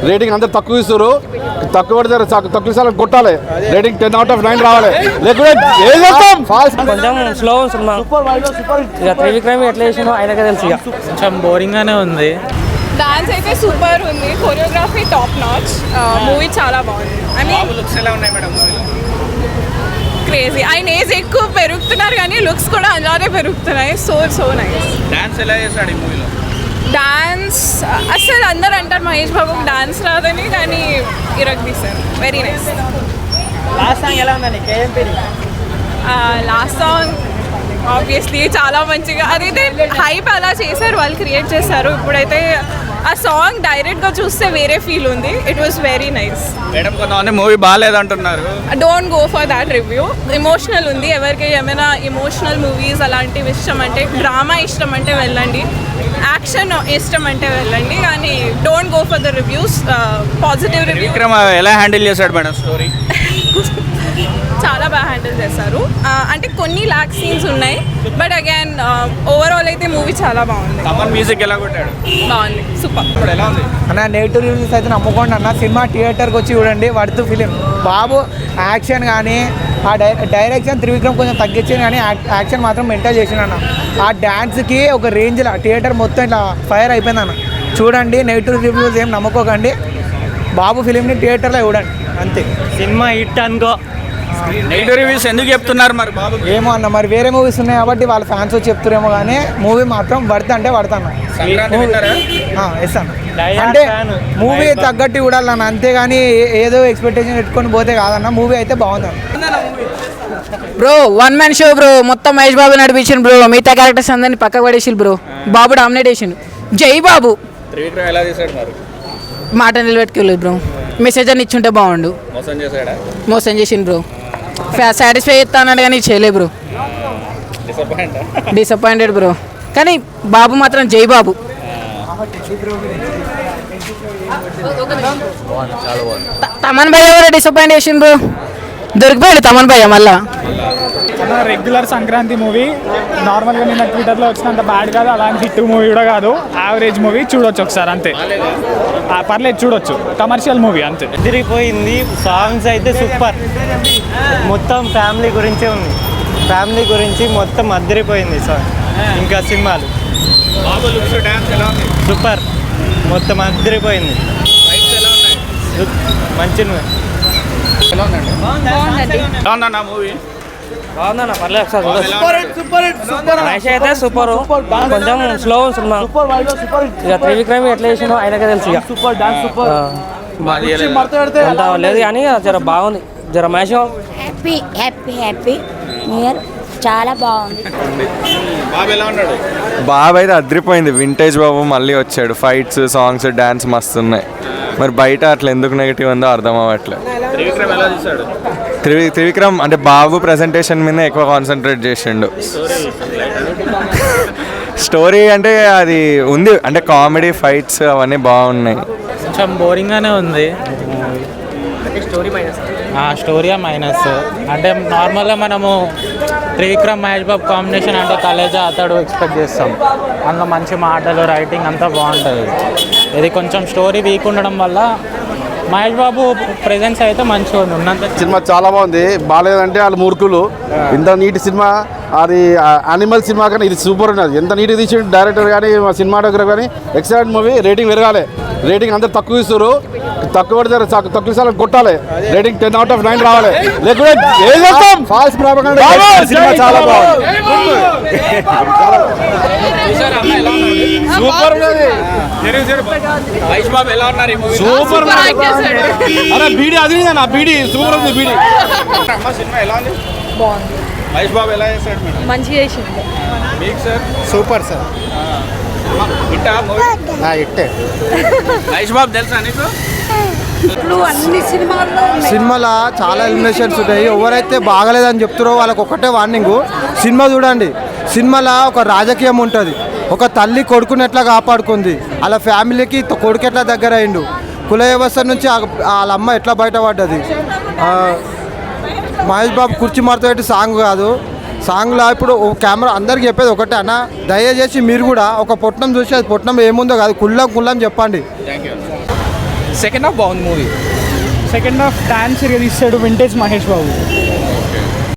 Rating అందరు తక్కువ ఇస్తారు, తక్కువ పడితే తక్కువ సార్లు కొట్టాలి, రేటింగ్ 10/9 రావాలి, లేకపోతే ఏం చేస్తాం. కొంచెం స్లో సినిమా, ఇక త్రివిక్రమ్ ఎట్లా చేసినో ఆయనకే తెలుసు. ఇక కొంచెం బోరింగ్ గానే ఉంది. డాన్స్ అయితే సూపర్ ఉంది, కొరియోగ్రఫీ టాప్ నాచ్, మూవీ చాలా బాగుంది. క్రేజీ. ఆయన ఏజ్ ఎక్కువ పెరుగుతున్నారు కానీ లుక్స్ కూడా అలానే పెరుగుతున్నాయి. So nice. డాన్స్ ఎలా చేశాడు ఈ మూవీలో? డాన్స్ అసలు అందరు అంటారు మహేష్ బాబుకి డాన్స్ రాదని, కానీ తీశారు. Very nice. లాస్ట్ సాంగ్ ఎలా ఉందండి? లాస్ట్ సాంగ్ ఆబ్వియస్లీ చాలా మంచిగా, అదైతే హైప్ అలా చేశారు వాళ్ళు, క్రియేట్ చేశారు. ఇప్పుడైతే ఆ సాంగ్ డైరెక్ట్గా చూస్తే వేరే ఫీల్ ఉంది. It was very nice. Madam కొంతమంది మూవీ బాగాలేదంటున్నారు. Don't go for that review. Emotional ఉంది, ఎవరికి ఏమైనా ఎమోషనల్ మూవీస్ అలాంటివి ఇష్టం అంటే, డ్రామా ఇష్టం అంటే వెళ్ళండి, యాక్షన్ ఇష్టం అంటే వెళ్ళండి, కానీ don't go for the reviews. Positive review. Vikram ఎలా హ్యాండిల్ చేశాడు మేడం స్టోరీ? చాలా బాగా హ్యాండిల్ చేశారు. అంటే కొన్ని ల్యాక్ సీన్స్ ఉన్నాయి, బట్ అగైన్ ఓవరాల్ అయితే మూవీ చాలా బాగుంది. తమన్ మ్యూజిక్ ఎలా కొట్టాడు? బాగుంది, సూపర్. ఇప్పుడు ఎలా ఉంది అన్న? నెగిటివ్ రివ్యూస్ అయితే నమ్ముకోండి అన్న, సినిమా థియేటర్కి వచ్చి చూడండి, వర్త్ ఫిలిం. బాబు యాక్షన్ కానీ ఆ డైరెక్షన్ త్రివిక్రమ్ కొంచెం తగ్గించింది, కానీ యాక్షన్ మాత్రం మెయింటైన్ చేసిండు. ఆ డ్యాన్స్కి ఒక రేంజ్లో థియేటర్ మొత్తం ఇట్లా ఫైర్ అయిపోయింది అన్న. చూడండి, నెగిటివ్ రివ్యూస్ ఏం నమ్ముకోకండి, బాబు ఫిలింని థియేటర్లో చూడండి అంతే. సినిమా హిట్ అనుకో. నెగిటివ్ రివ్యూస్ ఎందుకు చెప్తున్నారు మరి బాబు? ఏమో అన్న, మరి వేరే మూవీస్ ఉన్నాయి కాబట్టి వాళ్ళ ఫ్యాన్స్ వచ్చి చెప్తారేమో, కానీ మూవీ మాత్రం వర్త్ అంటే వర్త్ అన్న. ఎస్ అన్న, అంటే మూవీ తగ్గట్టు చూడాలన్న, అంతేగాని ఏదో ఎక్స్పెక్టేషన్ పెట్టుకొని పోతే కాదన్న. మూవీ అయితే బాగుందన్న. బ్రో 1 man షో బ్రో, మొత్తం మహేష్ బాబు నడిపించింది బ్రో, మిగతా క్యారెక్టర్స్ అందరినీ పక్కకు పడేసి బ్రో, బాబు డామినేట్ చేసిండు. జై బాబు. త్రివిక్రమ్ ఎలా చేశాడు మరి? మాట నిలబెట్టుకోలేదు బ్రో, మెసేజ్ అని ఇచ్చుంటే బాగుండు. మోసం చేశాడా? మోసం చేసిండు బ్రో, సాటిస్ఫై చేస్తా అన్నాడు కానీ చేయలే బ్రో, డిసప్పాయింటెడ్ బ్రో. కానీ బాబు మాత్రం జై బాబు. తమన్ భయ్య కూడా డిసప్పాయింట్ చేసిండు బ్రో, దొరికిపోయాడు తమన్ భయ్య మళ్ళా. రెగ్యులర్ సంక్రాంతి మూవీ, నార్మల్గా నిన్న ట్విట్టర్లో వచ్చినంత బ్యాడ్ కాదు, అలాంటి హిట్ మూవీ కూడా కాదు, యావరేజ్ మూవీ. చూడొచ్చు ఒకసారి అంతే, పర్లేదు చూడొచ్చు, కమర్షియల్ మూవీ అంతే. తిరిగిపోయింది. సాంగ్స్ అయితే సూపర్, మొత్తం ఫ్యామిలీ గురించే ఉంది, ఫ్యామిలీ గురించి మొత్తం అద్దరిపోయింది సార్. ఇంకా సినిమాలు బాబు లుక్స్ డాన్స్ ఎలా ఉంది? సూపర్, మొత్తం అద్దరిపోయింది. ఫైట్స్ ఎలా ఉన్నాయి? మంచి ఎలా ఉందండి? ఎలా ఉందన్న మూవీ? బాగుందన్న, పర్లేదు మహేష్ అయితే సూపర్. కొంచెం స్లో సినిమా, ఇక త్రివిక్రమ్ ఎట్లా చేసినో ఆయనకే తెలుసు. ఇక అంత లేదు కానీ జర బాగుంది, జర Mahesh happy happy happy new year, చాలా బాగుంది. బాబు ఎలా ఉన్నాడు? బాబు అయితే అదిరిపోయింది, వింటేజ్ బాబు మళ్ళీ వచ్చాడు. ఫైట్స్, సాంగ్స్, డ్యాన్స్ మస్తు ఉన్నాయి. మరి బయట అట్లా ఎందుకు నెగిటివ్ ఉందో అర్థం అవ్వట్లేదు. త్రివిక్రమ్ ఎలా చేశాడు? త్రివిక్రమ్ అంటే బాబు ప్రెజెంటేషన్ మీద ఎక్కువ కాన్సన్ట్రేట్ చేసిండు. స్టోరీ అంటే అది ఉంది, అంటే కామెడీ, ఫైట్స్ అవన్నీ బాగున్నాయి. కొంచెం బోరింగ్ గానే ఉంది. Story minus. అంటే నార్మల్గా మనము త్రివిక్రమ్ మహేష్ బాబు కాంబినేషన్ అంటే కలేజా అతడు ఎక్స్పెక్ట్ చేస్తాం, అందులో మంచి మాటలు, రైటింగ్ అంతా బాగుంటుంది. ఇది కొంచెం స్టోరీ వీక్ ఉండడం వల్ల మహేష్ బాబు ప్రెజెన్స్ అయితే మంచిగా ఉంది. ఉన్నంత సినిమా చాలా బాగుంది, బాగాలేదంటే వాళ్ళు మూర్ఖులు. ఇంత నీటి సినిమా, అది యానిమల్ సినిమా కానీ ఇది సూపర్ ఉన్నది. ఎంత నీట్గా తీసి డైరెక్టర్ కానీ సినిమాటోగ్రఫర్ కానీ ఎక్సలెంట్ మూవీ. రేటింగ్ పెరగాలి, రేటింగ్ అందరు తక్కువ ఇస్తారు, తక్కువ పడితే తక్కువ సార్లు కొట్టాలి, రేటింగ్ 10/9 రావాలి, లేకపోతే ఏం చేస్తాం. Falls propaganda. సినిమా చాలా బాగుంది, సూపర్ ఉన్నది. మహేష్ బాబు ఎలా ఉన్నారు ఈ మూవీ? సూపర్ అరే బీడీ అది నా బీడీ సూపర్ ఉంది బీడీ. సినిమా ఎలా ఉంది? బాగుంది. మహేష్ బాబు ఎలా చేశాడు మేడం? మంచిగా చేసింది. మీకు సార్? సూపర్ సార్, ఇట్టా మూవీ? ఇట్టే. మహేష్ బాబు తెలుసా నీకు? సినిమాలో చాలా ఎలిమినేషన్స్ ఉంటాయి. ఎవరైతే బాగలేదని చెప్తారో వాళ్ళకి ఒకటే వార్నింగ్, సినిమా చూడండి. సినిమాలో ఒక రాజకీయం ఉంటుంది, ఒక తల్లి కొడుకుని ఎట్లా కాపాడుకుంది, వాళ్ళ ఫ్యామిలీకి కొడుకు ఎట్లా దగ్గర అయిండు, కుల వ్యవస్థ నుంచి వాళ్ళ అమ్మ ఎట్లా బయటపడ్డది. మహేష్ బాబు కుర్చీ మార్తో సాంగ్ కాదు, సాంగ్లో ఇప్పుడు కెమెరా అందరికి చెప్పేది ఒకటే అన్న, దయచేసి మీరు కూడా ఒక పొట్నం చూసి అది పొట్నం ఏముందో కాదు, కుల్లం చెప్పండి. సెకండ్ హాఫ్ బాగుంది మూవీ. సెకండ్ హాఫ్ డాన్స్ తీసాడు వింటేజ్ మహేష్ బాబు.